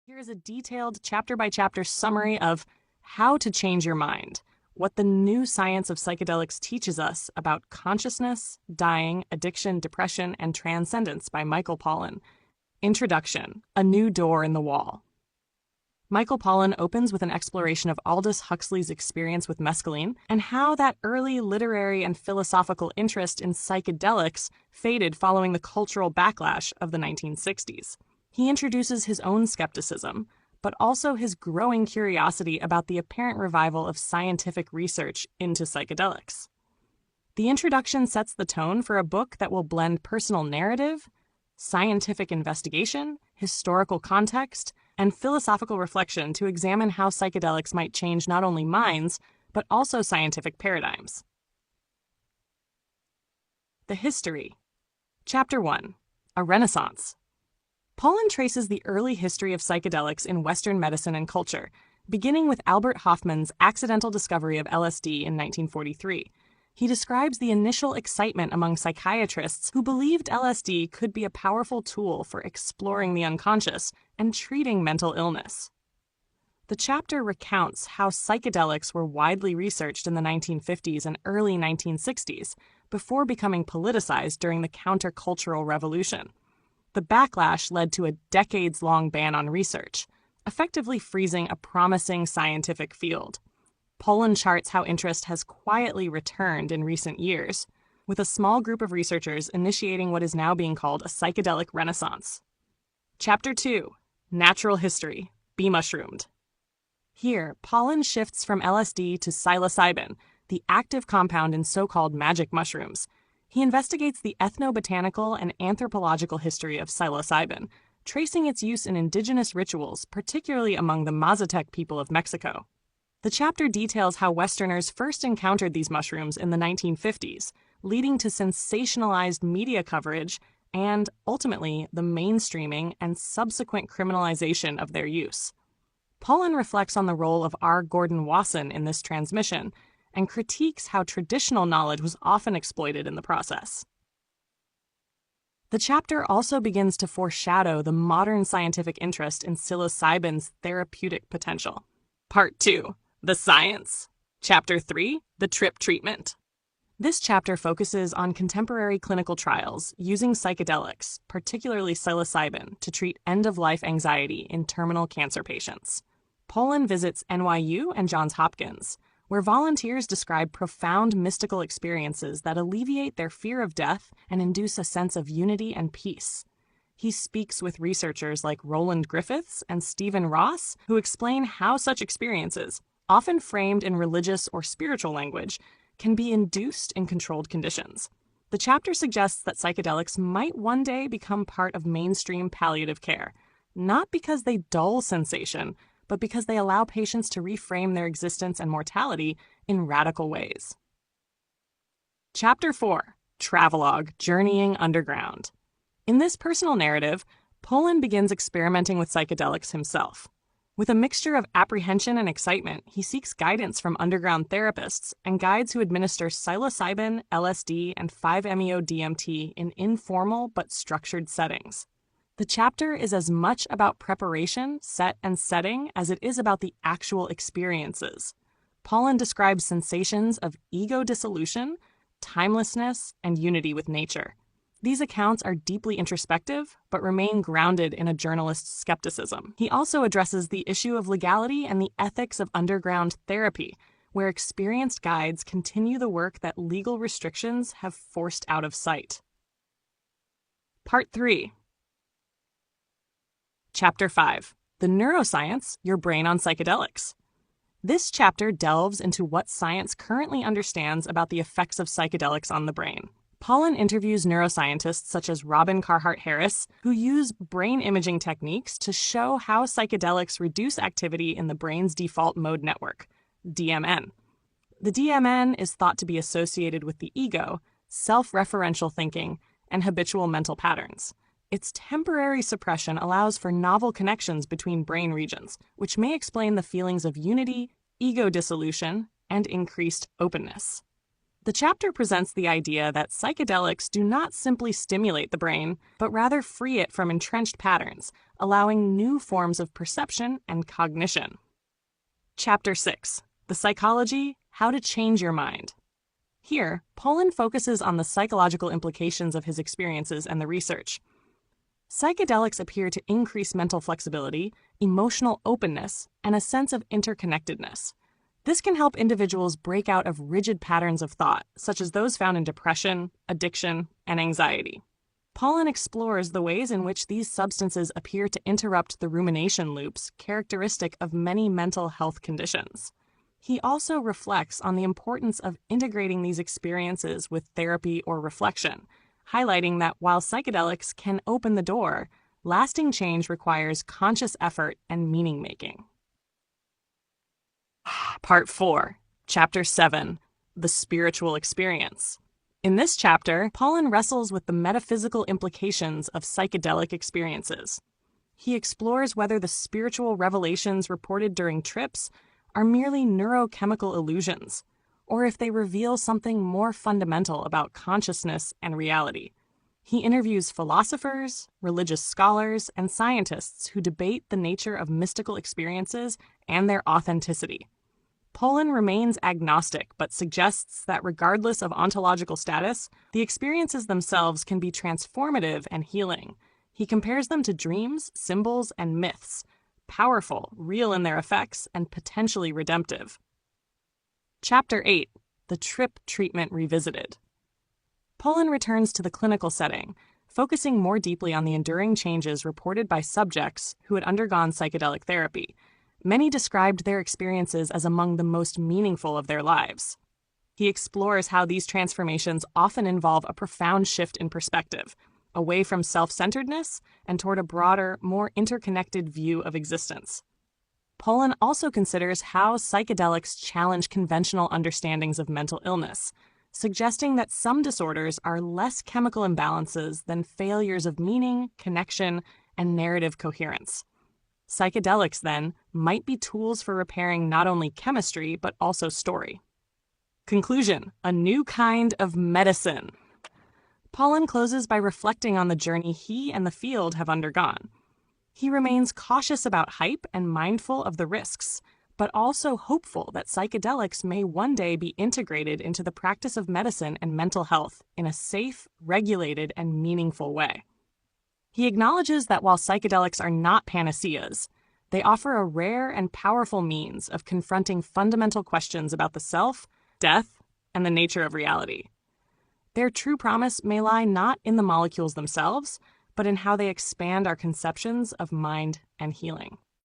Here is a detailed chapter-by-chapter summary of how to change your mind, what the new science of psychedelics teaches us about consciousness, dying, addiction, depression, and transcendence by Michael Pollan. Introduction: A New Door in the Wall. Michael Pollan opens with an exploration of Aldous Huxley's experience with mescaline and how that early literary and philosophical interest in psychedelics faded following the cultural backlash of the 1960s. He introduces his own skepticism, but also his growing curiosity about the apparent revival of scientific research into psychedelics. The introduction sets the tone for a book that will blend personal narrative, scientific investigation, historical context, and philosophical reflection to examine how psychedelics might change not only minds, but also scientific paradigms. The History. Chapter 1. A Renaissance. Pollan traces the early history of psychedelics in Western medicine and culture, beginning with Albert Hofmann's accidental discovery of LSD in 1943. He describes the initial excitement among psychiatrists who believed LSD could be a powerful tool for exploring the unconscious and treating mental illness. The chapter recounts how psychedelics were widely researched in the 1950s and early 1960s before becoming politicized during the countercultural revolution. The backlash led to a decades-long ban on research, effectively freezing a promising scientific field. Pollan charts how interest has quietly returned in recent years, with a small group of researchers initiating what is now being called a psychedelic renaissance. Chapter 2. Natural History. Be Mushroomed. Here, Pollan shifts from LSD to psilocybin, the active compound in so-called magic mushrooms. He investigates the ethnobotanical and anthropological history of psilocybin, tracing its use in indigenous rituals, particularly among the Mazatec people of Mexico. The chapter details how Westerners first encountered these mushrooms in the 1950s, leading to sensationalized media coverage and, ultimately, the mainstreaming and subsequent criminalization of their use. Pollan reflects on the role of R. Gordon Wasson in this transmission and critiques how traditional knowledge was often exploited in the process. The chapter also begins to foreshadow the modern scientific interest in psilocybin's therapeutic potential. Part 2. The Science. Chapter 3. The Trip Treatment. This chapter focuses on contemporary clinical trials using psychedelics, particularly psilocybin, to treat end-of-life anxiety in terminal cancer patients. Pollan visits NYU and Johns Hopkins, where volunteers describe profound mystical experiences that alleviate their fear of death and induce a sense of unity and peace. He speaks with researchers like Roland Griffiths and Stephen Ross, who explain how such experiences, often framed in religious or spiritual language, can be induced in controlled conditions. The chapter suggests that psychedelics might one day become part of mainstream palliative care, not because they dull sensation, but because they allow patients to reframe their existence and mortality in radical ways. Chapter 4. Travelogue: Journeying Underground. In this personal narrative, Pollan begins experimenting with psychedelics himself. With a mixture of apprehension and excitement, he seeks guidance from underground therapists and guides who administer psilocybin, LSD, and 5-MeO-DMT in informal but structured settings. The chapter is as much about preparation, set, and setting as it is about the actual experiences. Pollan describes sensations of ego dissolution, timelessness, and unity with nature. These accounts are deeply introspective, but remain grounded in a journalist's skepticism. He also addresses the issue of legality and the ethics of underground therapy, where experienced guides continue the work that legal restrictions have forced out of sight. Part 3. Chapter 5. The Neuroscience: Your Brain on Psychedelics. This chapter delves into what science currently understands about the effects of psychedelics on the brain. Pollan interviews neuroscientists such as Robin Carhart-Harris, who use brain imaging techniques to show how psychedelics reduce activity in the brain's default mode network, DMN. The DMN is thought to be associated with the ego, self-referential thinking, and habitual mental patterns. Its temporary suppression allows for novel connections between brain regions, which may explain the feelings of unity, ego dissolution, and increased openness. The chapter presents the idea that psychedelics do not simply stimulate the brain, but rather free it from entrenched patterns, allowing new forms of perception and cognition. Chapter 6. The Psychology: How to Change Your Mind. Here, Pollan focuses on the psychological implications of his experiences and the research. Psychedelics appear to increase mental flexibility, emotional openness, and a sense of interconnectedness. This can help individuals break out of rigid patterns of thought, such as those found in depression, addiction, and anxiety. Pollan explores the ways in which these substances appear to interrupt the rumination loops characteristic of many mental health conditions. He also reflects on the importance of integrating these experiences with therapy or reflection, highlighting that while psychedelics can open the door, lasting change requires conscious effort and meaning-making. Part 4, Chapter 7, The Spiritual Experience. In this chapter, Pollan wrestles with the metaphysical implications of psychedelic experiences. He explores whether the spiritual revelations reported during trips are merely neurochemical illusions, or if they reveal something more fundamental about consciousness and reality. He interviews philosophers, religious scholars, and scientists who debate the nature of mystical experiences and their authenticity. Pollan remains agnostic, but suggests that regardless of ontological status, the experiences themselves can be transformative and healing. He compares them to dreams, symbols, and myths, powerful, real in their effects, and potentially redemptive. Chapter 8. The Trip Treatment Revisited. Pollan returns to the clinical setting, focusing more deeply on the enduring changes reported by subjects who had undergone psychedelic therapy. Many described their experiences as among the most meaningful of their lives. He explores how these transformations often involve a profound shift in perspective, away from self-centeredness and toward a broader, more interconnected view of existence. Pollan also considers how psychedelics challenge conventional understandings of mental illness, suggesting that some disorders are less chemical imbalances than failures of meaning, connection, and narrative coherence. Psychedelics, then, might be tools for repairing not only chemistry, but also story. Conclusion: a new kind of medicine. Pollan closes by reflecting on the journey he and the field have undergone. He remains cautious about hype and mindful of the risks, but also hopeful that psychedelics may one day be integrated into the practice of medicine and mental health in a safe, regulated, and meaningful way. He acknowledges that while psychedelics are not panaceas, they offer a rare and powerful means of confronting fundamental questions about the self, death, and the nature of reality. Their true promise may lie not in the molecules themselves, but in how they expand our conceptions of mind and healing.